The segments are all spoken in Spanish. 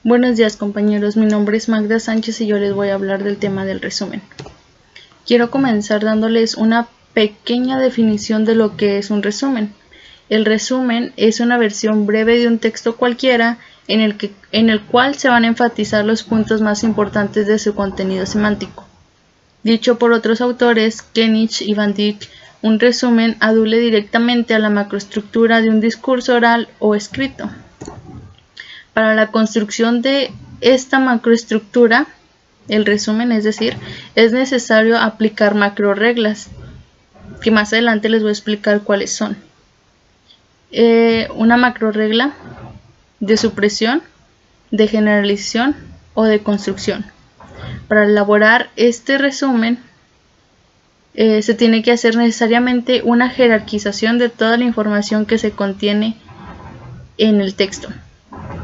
Buenos días compañeros, mi nombre es Magda Sánchez y yo les voy a hablar del tema del resumen. Quiero comenzar dándoles una pequeña definición de lo que es un resumen. El resumen es una versión breve de un texto cualquiera en el cual se van a enfatizar los puntos más importantes de su contenido semántico. Dicho por otros autores, Knight y Van Dyck, un resumen adule directamente a la macroestructura de un discurso oral o escrito. Para la construcción de esta macroestructura, el resumen, es decir, es necesario aplicar macroreglas, que más adelante les voy a explicar cuáles son. Una macroregla de supresión, de generalización o de construcción. Para elaborar este resumen, se tiene que hacer necesariamente una jerarquización de toda la información que se contiene en el texto.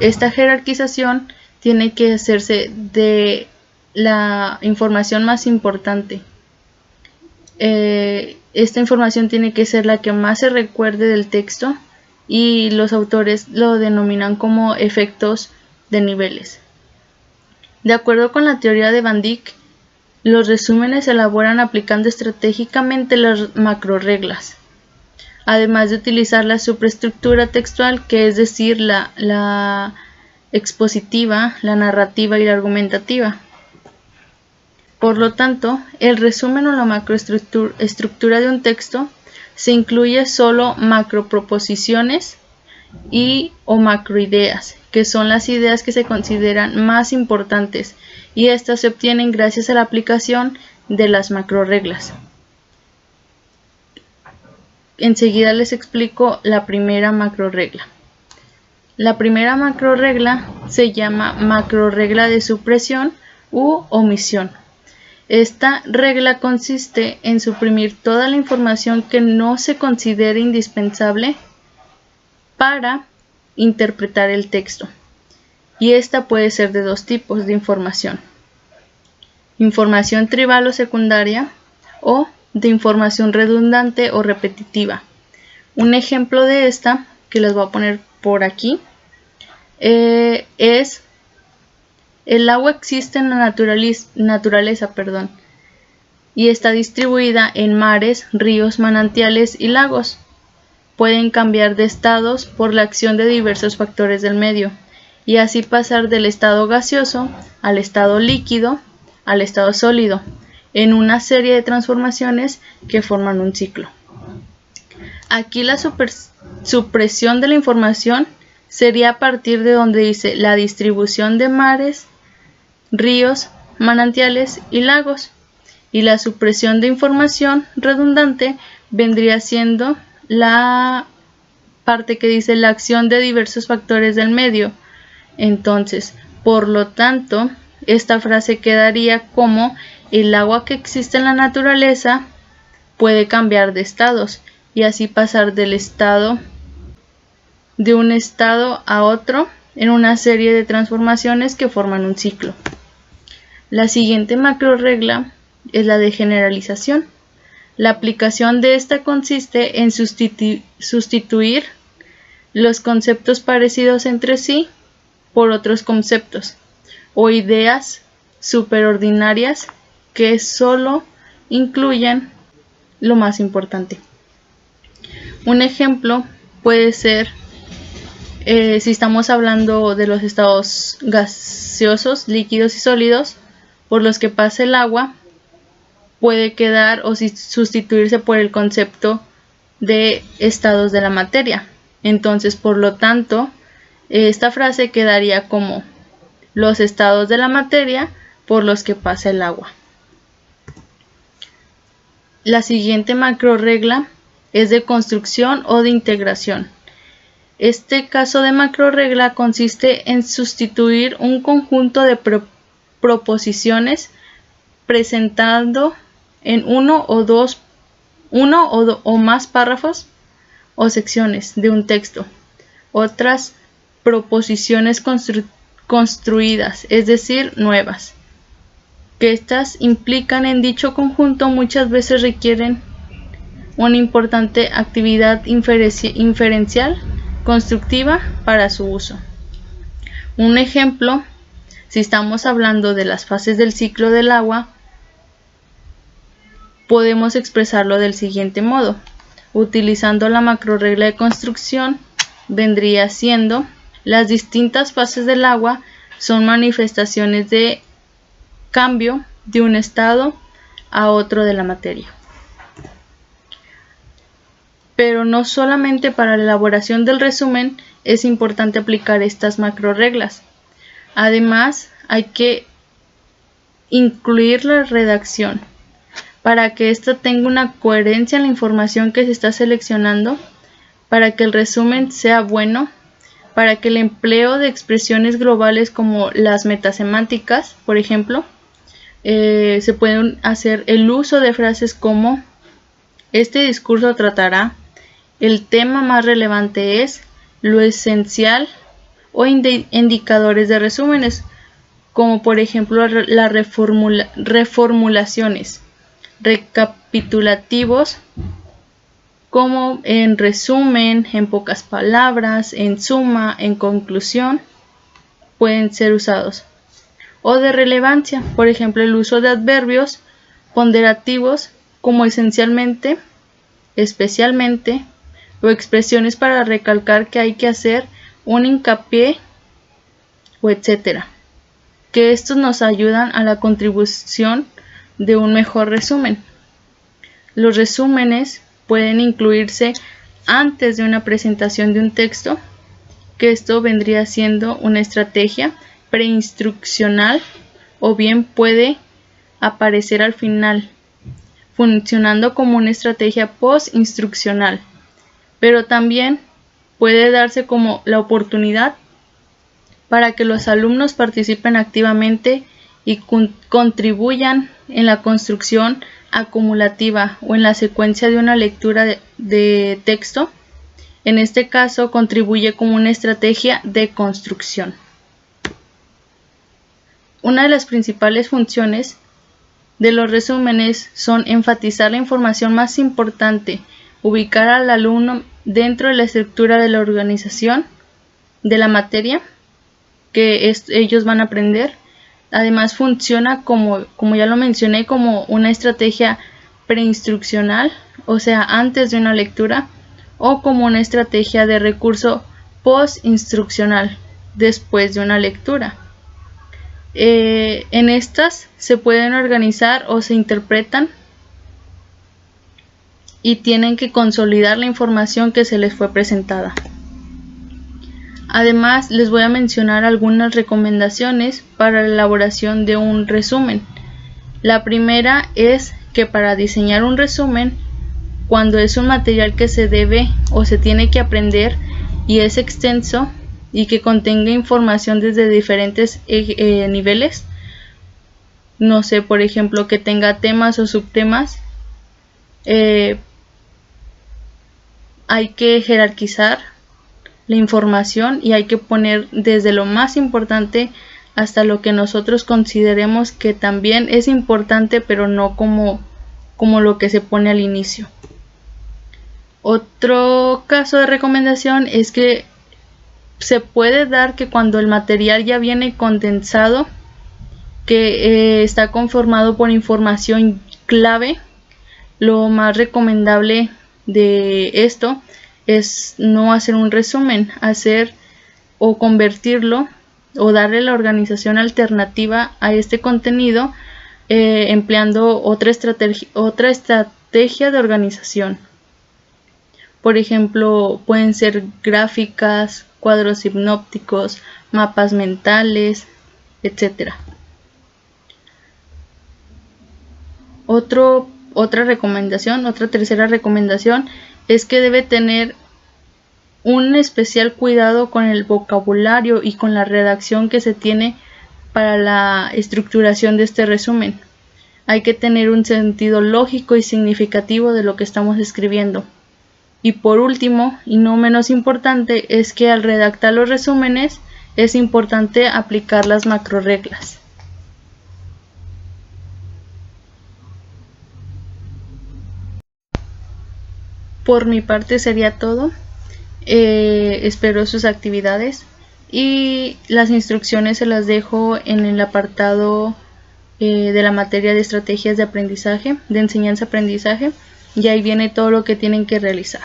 Esta jerarquización tiene que hacerse de la información más importante. Esta información tiene que ser la que más se recuerde del texto y los autores lo denominan como efectos de niveles. De acuerdo con la teoría de Van Dyck, los resúmenes se elaboran aplicando estratégicamente las macroreglas, además de utilizar la superestructura textual, que es decir, la expositiva, la narrativa y la argumentativa. Por lo tanto, el resumen o la macroestructura de un texto se incluye solo macroproposiciones o macroideas, que son las ideas que se consideran más importantes, y estas se obtienen gracias a la aplicación de las macroreglas. Enseguida les explico la primera macroregla. La primera macroregla se llama macroregla de supresión u omisión. Esta regla consiste en suprimir toda la información que no se considere indispensable para interpretar el texto. Y esta puede ser de dos tipos de información: información tribal o secundaria, o de información redundante o repetitiva. Un ejemplo de esta, que les voy a poner por aquí, es: el agua existe en la naturaleza, y está distribuida en mares, ríos, manantiales y lagos. Pueden cambiar de estados por la acción de diversos factores del medio, y así pasar del estado gaseoso al estado líquido al estado sólido, en una serie de transformaciones que forman un ciclo. Aquí la supresión de la información sería a partir de donde dice la distribución de mares, ríos, manantiales y lagos, y la supresión de información redundante vendría siendo la parte que dice la acción de diversos factores del medio. Entonces, por lo tanto, esta frase quedaría como: el agua que existe en la naturaleza puede cambiar de estados y así pasar de un estado a otro en una serie de transformaciones que forman un ciclo. La siguiente macroregla es la de generalización. La aplicación de esta consiste en sustituir los conceptos parecidos entre sí por otros conceptos o ideas superordinarias que solo incluyen lo más importante. Un ejemplo puede ser, si estamos hablando de los estados gaseosos, líquidos y sólidos por los que pasa el agua, puede quedar o sustituirse por el concepto de estados de la materia. Entonces, por lo tanto, esta frase quedaría como: los estados de la materia por los que pasa el agua. La siguiente macroregla es de construcción o de integración. Este caso de macroregla consiste en sustituir un conjunto de proposiciones presentando en uno o más párrafos o secciones de un texto otras proposiciones construidas, es decir, nuevas, que estas implican en dicho conjunto muchas veces requieren una importante actividad inferencial constructiva para su uso. Un ejemplo Si estamos hablando de las fases del ciclo del agua, podemos expresarlo del siguiente modo. Utilizando la macrorregla de construcción, vendría siendo: las distintas fases del agua son manifestaciones de cambio de un estado a otro de la materia. Pero no solamente para la elaboración del resumen es importante aplicar estas macrorreglas. Además, hay que incluir la redacción para que ésta tenga una coherencia en la información que se está seleccionando, para que el resumen sea bueno, para que el empleo de expresiones globales como las metasemánticas, por ejemplo, se pueden hacer el uso de frases como: este discurso tratará, el tema más relevante es, lo esencial, o indicadores de resúmenes, como por ejemplo las reformulaciones, recapitulativos, como en resumen, en pocas palabras, en suma, en conclusión, pueden ser usados. O de relevancia, por ejemplo, el uso de adverbios ponderativos como esencialmente, especialmente, o expresiones para recalcar que hay que hacer un hincapié, o etcétera. Que estos nos ayudan a la contribución de un mejor resumen. Los resúmenes pueden incluirse antes de una presentación de un texto, que esto vendría siendo una estrategia preinstruccional, o bien puede aparecer al final, funcionando como una estrategia postinstruccional, pero también puede darse como la oportunidad para que los alumnos participen activamente y contribuyan en la construcción acumulativa o en la secuencia de una lectura de texto. En este caso, contribuye como una estrategia de construcción. Una de las principales funciones de los resúmenes son enfatizar la información más importante, ubicar al alumno dentro de la estructura de la organización de la materia que ellos van a aprender. Además, funciona como ya lo mencioné, como una estrategia preinstruccional, o sea, antes de una lectura, o como una estrategia de recurso postinstruccional, después de una lectura. En estas se pueden organizar o se interpretan y tienen que consolidar la información que se les fue presentada. Además, les voy a mencionar algunas recomendaciones para la elaboración de un resumen. La primera es que para diseñar un resumen, cuando es un material que se debe o se tiene que aprender y es extenso y que contenga información desde diferentes niveles, no sé, por ejemplo, que tenga temas o subtemas, hay que jerarquizar la información y hay que poner desde lo más importante hasta lo que nosotros consideremos que también es importante, pero no como lo que se pone al inicio. Otro caso de recomendación es que se puede dar que cuando el material ya viene condensado, que está conformado por información clave, lo más recomendable de esto es no hacer un resumen, hacer o convertirlo o darle la organización alternativa a este contenido, empleando otra estrategia de organización. Por ejemplo, pueden ser gráficas, cuadros sinópticos, mapas mentales, etc. Otra tercera recomendación es que debe tener un especial cuidado con el vocabulario y con la redacción que se tiene para la estructuración de este resumen. Hay que tener un sentido lógico y significativo de lo que estamos escribiendo. Y por último, y no menos importante, es que al redactar los resúmenes es importante aplicar las macrorreglas. Por mi parte sería todo. Espero sus actividades y las instrucciones se las dejo en el apartado de la materia de estrategias de aprendizaje, de enseñanza-aprendizaje, y ahí viene todo lo que tienen que realizar.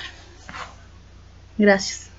Gracias.